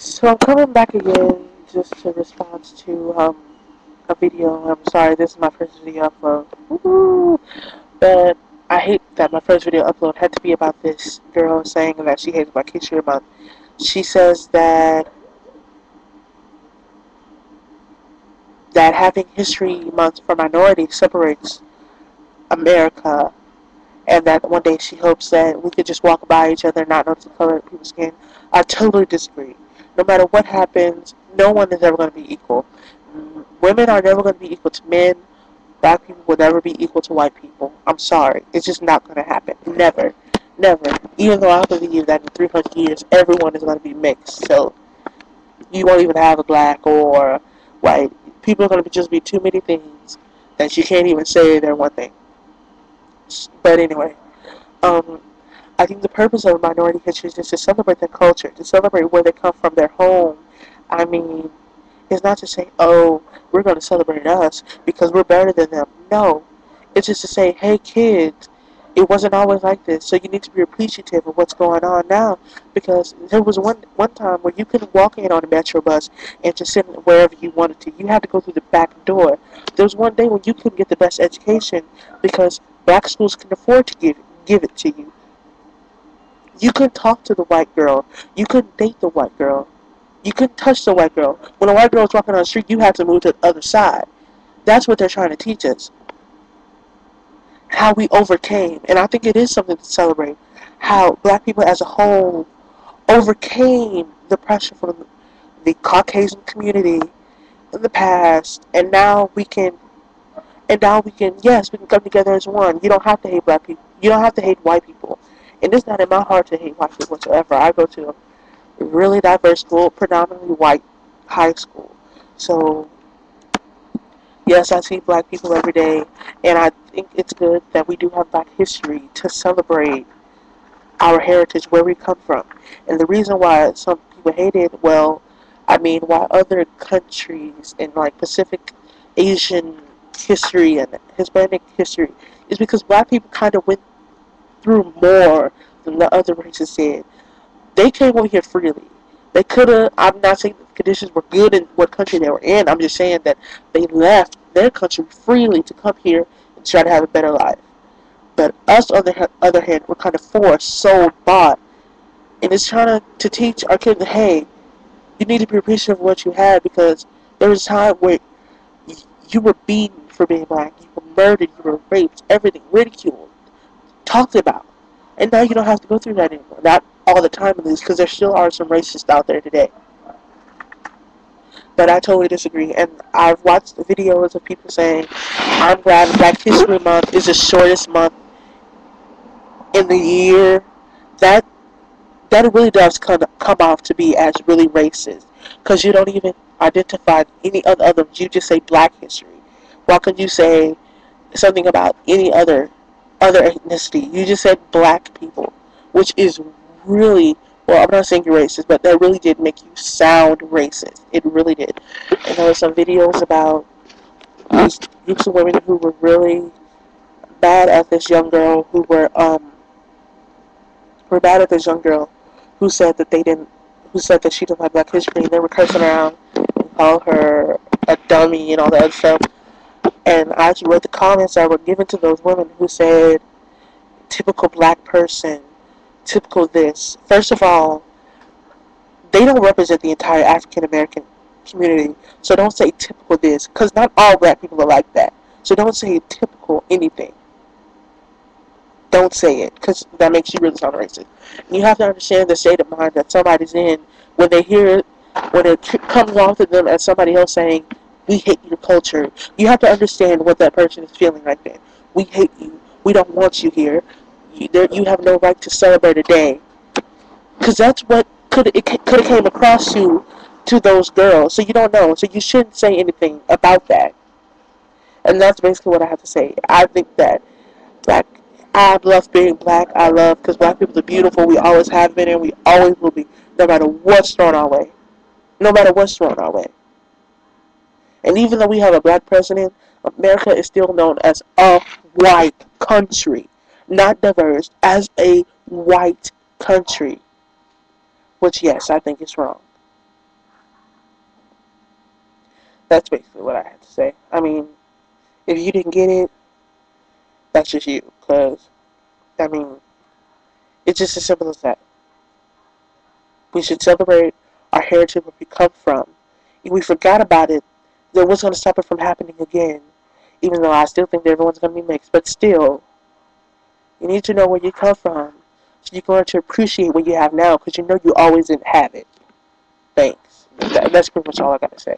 So I'm coming back again just to respond to a video. I'm sorry, this is my first video upload. Woo! But I hate that my first video upload had to be about this girl saying that she hates Black History Month. She says that having History Month for minorities separates America, and that one day she hopes that we could just walk by each other and not notice the color of people's skin. I totally disagree. No matter what happens, no one is ever going to be equal. Women are never going to be equal to men. Black people will never be equal to white people. I'm sorry. It's just not going to happen. Never. Never. Even though I believe that in 300 years, everyone is going to be mixed. So, you won't even have a black or white. People are going to just be too many things that you can't even say they're one thing. But anyway, I think the purpose of minority history is just to celebrate their culture, to celebrate where they come from, their home. I mean, it's not to say, oh, we're going to celebrate us because we're better than them. No. It's just to say, hey, kids, it wasn't always like this, so you need to be appreciative of what's going on now, because there was one time where you couldn't walk in on a metro bus and just sit wherever you wanted to. You had to go through the back door. There was one day when you couldn't get the best education because black schools couldn't afford to give it to you. You couldn't talk to the white girl. You couldn't date the white girl. You couldn't touch the white girl. When a white girl was walking on the street, you had to move to the other side. That's what they're trying to teach us. How we overcame. And I think it is something to celebrate. How black people as a whole overcame the pressure from the Caucasian community in the past. And now we can, yes, we can come together as one. You don't have to hate black people. You don't have to hate white people. And it's not in my heart to hate white people whatsoever. I go to a really diverse school, predominantly white high school. So, yes, I see black people every day, and I think it's good that we do have black history to celebrate our heritage, where we come from. And the reason why some people hate it, well, I mean, why other countries in like Pacific Asian history and Hispanic history, is because black people kind of went through more than the other races did. They came over here freely. They could have, I'm not saying the conditions were good in what country they were in. I'm just saying that they left their country freely to come here and try to have a better life. But us, on the other hand, we're kind of forced, sold, bought. And it's trying to teach our kids that, hey, you need to be appreciative of what you had, because there was a time where you were beaten for being black. You were murdered. You were raped. Everything. Ridiculed. Talked about. And now you don't have to go through that anymore. Not all the time, at least, because there still are some racists out there today. But I totally disagree. And I've watched videos of people saying, I'm glad Black History Month is the shortest month in the year. That really does come off to be as really racist. Because you don't even identify any other, you just say Black history. Why couldn't you say something about any other ethnicity? You just said black people, which is really, well, I'm not saying you're racist, but that really did make you sound racist. It really did. And there were some videos about these groups of women who were really mad at this young girl who who said that she didn't like Black history, and they were cursing around and called her a dummy and all that other stuff. And I actually read the comments that were given to those women who said, typical black person, typical this. First of all, they don't represent the entire African American community, so don't say typical this, because not all black people are like that. So don't say typical anything. Don't say it, because that makes you really sound racist. And you have to understand the state of mind that somebody's in when they hear it, when it comes off to them as somebody else saying, we hate your culture. You have to understand what that person is feeling right then. We hate you. We don't want you here. You have no right to celebrate a day. Because that's what could have came across to those girls. So you don't know. So you shouldn't say anything about that. And that's basically what I have to say. I think that I love being black. I love, because black people are beautiful. We always have been and we always will be, no matter what's thrown our way. No matter what's thrown our way. And even though we have a black president, America is still known as a white country. Not diverse, as a white country. Which, yes, I think is wrong. That's basically what I had to say. I mean, if you didn't get it, that's just you. Because, I mean, it's just as simple as that. We should celebrate our heritage, where we come from. If we forgot about it, then what's going to stop it from happening again? Even though I still think that everyone's going to be mixed. But still, you need to know where you come from so you can learn to appreciate what you have now because you know you always didn't have it. Thanks. That's pretty much all I got to say.